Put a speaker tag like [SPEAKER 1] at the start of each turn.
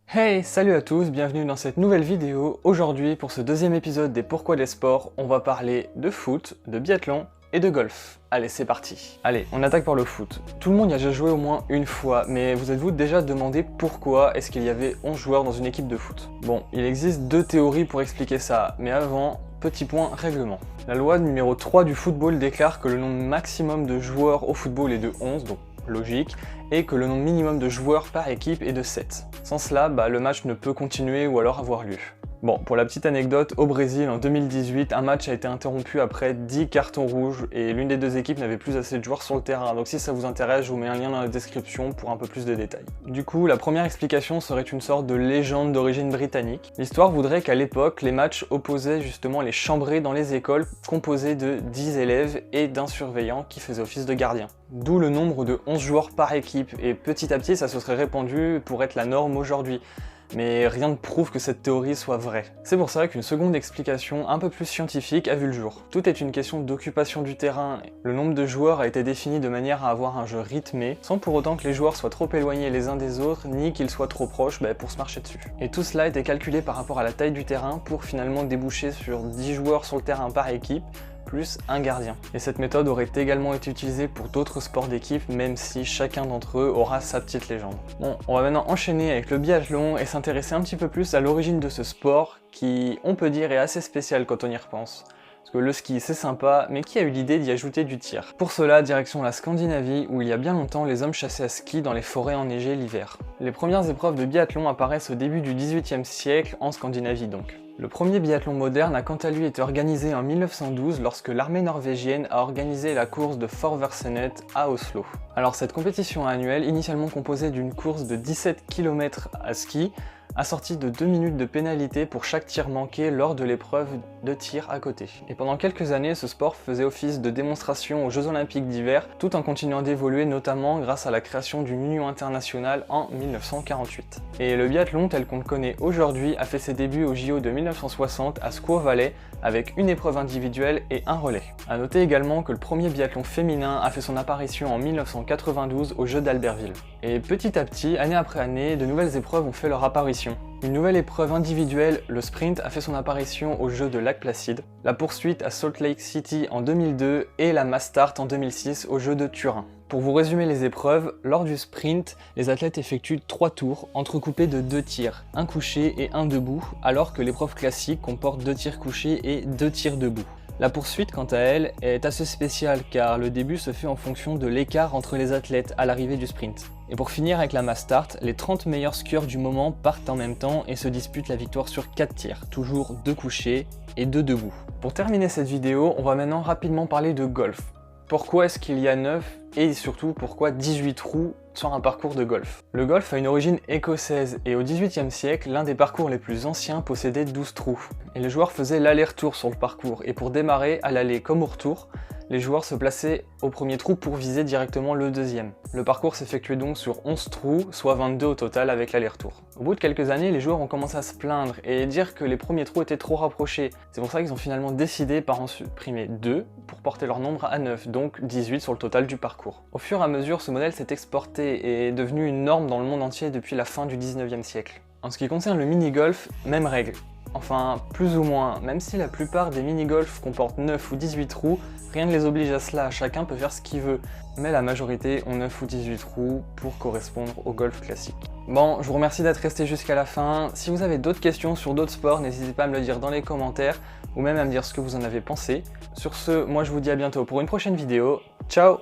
[SPEAKER 1] Hey, salut à tous, bienvenue dans cette nouvelle vidéo. Aujourd'hui, pour ce deuxième épisode des Pourquoi des sports, on va parler de foot, de biathlon et de golf. Allez, c'est parti. Allez, on attaque par le foot. Tout le monde y a déjà joué au moins une fois, mais vous êtes-vous déjà demandé pourquoi est-ce qu'il y avait 11 joueurs dans une équipe de foot? Bon, il existe deux théories pour expliquer ça, mais avant, petit point règlement. La loi numéro 3 du football déclare que le nombre maximum de joueurs au football est de 11, donc logique, et que le nombre minimum de joueurs par équipe est de 7. Sans cela, le match ne peut continuer ou alors avoir lieu. Bon, pour la petite anecdote, au Brésil en 2018, un match a été interrompu après 10 cartons rouges et l'une des deux équipes n'avait plus assez de joueurs sur le terrain. Donc si ça vous intéresse, je vous mets un lien dans la description pour un peu plus de détails. Du coup, la première explication serait une sorte de légende d'origine britannique. L'histoire voudrait qu'à l'époque, les matchs opposaient justement les chambrées dans les écoles composées de 10 élèves et d'un surveillant qui faisait office de gardien. D'où le nombre de 11 joueurs par équipe et petit à petit ça se serait répandu pour être la norme aujourd'hui. Mais rien ne prouve que cette théorie soit vraie. C'est pour ça qu'une seconde explication un peu plus scientifique a vu le jour. Tout est une question d'occupation du terrain. Le nombre de joueurs a été défini de manière à avoir un jeu rythmé, sans pour autant que les joueurs soient trop éloignés les uns des autres, ni qu'ils soient trop proches pour se marcher dessus. Et tout cela a été calculé par rapport à la taille du terrain pour finalement déboucher sur 10 joueurs sur le terrain par équipe, plus un gardien. Et cette méthode aurait également été utilisée pour d'autres sports d'équipe, même si chacun d'entre eux aura sa petite légende. Bon, on va maintenant enchaîner avec le biathlon et s'intéresser un petit peu plus à l'origine de ce sport qui, on peut dire, est assez spécial quand on y repense. Parce que le ski c'est sympa, mais qui a eu l'idée d'y ajouter du tir? Pour cela, direction la Scandinavie, où il y a bien longtemps les hommes chassaient à ski dans les forêts enneigées l'hiver. Les premières épreuves de biathlon apparaissent au début du XVIIIe siècle, en Scandinavie donc. Le premier biathlon moderne a quant à lui été organisé en 1912 lorsque l'armée norvégienne a organisé la course de Thorvaldsenet à Oslo. Alors cette compétition annuelle, initialement composée d'une course de 17 km à ski, assortie de 2 minutes de pénalité pour chaque tir manqué lors de l'épreuve de tir à côté. Et pendant quelques années, ce sport faisait office de démonstration aux Jeux Olympiques d'hiver, tout en continuant d'évoluer notamment grâce à la création d'une union internationale en 1948. Et le biathlon tel qu'on le connaît aujourd'hui a fait ses débuts au JO de 1960 à Squaw Valley avec une épreuve individuelle et un relais. A noter également que le premier biathlon féminin a fait son apparition en 1992 aux Jeux d'Albertville. Et petit à petit, année après année, de nouvelles épreuves ont fait leur apparition. Une nouvelle épreuve individuelle, le sprint, a fait son apparition aux Jeux de Lac-Placide, la poursuite à Salt Lake City en 2002 et la mass start en 2006 aux Jeux de Turin. Pour vous résumer les épreuves, lors du sprint, les athlètes effectuent 3 tours entrecoupés de 2 tirs, un couché et un debout, alors que l'épreuve classique comporte 2 tirs couchés et 2 tirs debout. La poursuite, quant à elle, est assez spéciale car le début se fait en fonction de l'écart entre les athlètes à l'arrivée du sprint. Et pour finir avec la mass start, les 30 meilleurs skieurs du moment partent en même temps et se disputent la victoire sur 4 tirs, toujours 2 couchés et 2 debout. Pour terminer cette vidéo, on va maintenant rapidement parler de golf. Pourquoi est-ce qu'il y a 9 et surtout pourquoi 18 trous sur un parcours de golf? Le golf a une origine écossaise et au XVIIIe siècle, l'un des parcours les plus anciens possédait 12 trous. Et les joueurs faisaient l'aller-retour sur le parcours et pour démarrer, à l'aller comme au retour, les joueurs se plaçaient au premier trou pour viser directement le deuxième. Le parcours s'effectuait donc sur 11 trous, soit 22 au total avec l'aller-retour. Au bout de quelques années, les joueurs ont commencé à se plaindre et dire que les premiers trous étaient trop rapprochés. C'est pour ça qu'ils ont finalement décidé par en supprimer 2 pour porter leur nombre à 9, donc 18 sur le total du parcours. Au fur et à mesure, ce modèle s'est exporté et est devenu une norme dans le monde entier depuis la fin du 19e siècle. En ce qui concerne le mini-golf, même règle. Enfin, plus ou moins, même si la plupart des mini-golf comportent 9 ou 18 trous, rien ne les oblige à cela, chacun peut faire ce qu'il veut. Mais la majorité ont 9 ou 18 trous pour correspondre au golf classique. Bon, je vous remercie d'être resté jusqu'à la fin. Si vous avez d'autres questions sur d'autres sports, n'hésitez pas à me le dire dans les commentaires, ou même à me dire ce que vous en avez pensé. Sur ce, moi je vous dis à bientôt pour une prochaine vidéo. Ciao!